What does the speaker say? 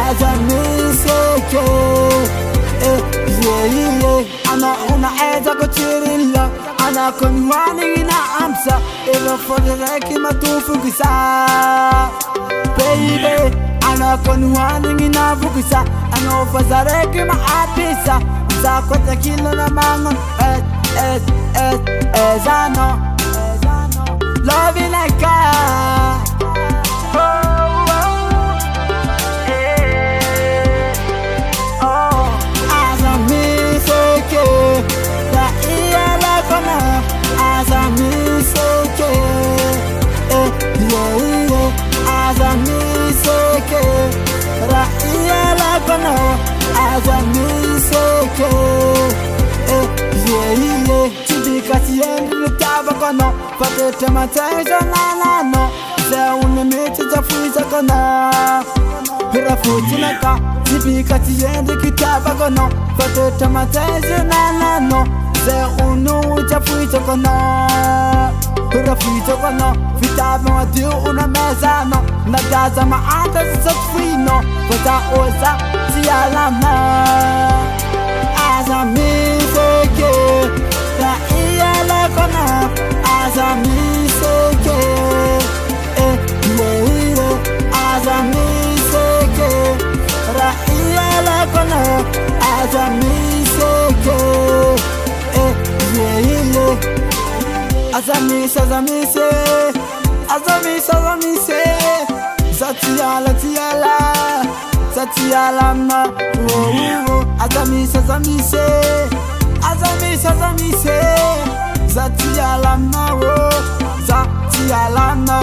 azamiseke yeye ana unaeza kuchirilla ana kunwani na amsa ilo fodereki matufukisa baby ana kunwani na fukisa ana ufazareki maapisa zakwata kilo na mangon ezano loving like God. Fatete mateja nanano Zea unemete jafuiza kono Hira futinaka Zibika tiyende kitaba kono Fatete mateja nanano Zea unu jafuiza kono Hira fuiza kono Vitaba wadiu unamezano Nagaza maata zisatfino Fata oza siyalama Azamizeke La iyala kona azamiseke azamiseke raiyala kono azamiseke azamise zatiyala ma azamise zatiyala na wo zatiyala na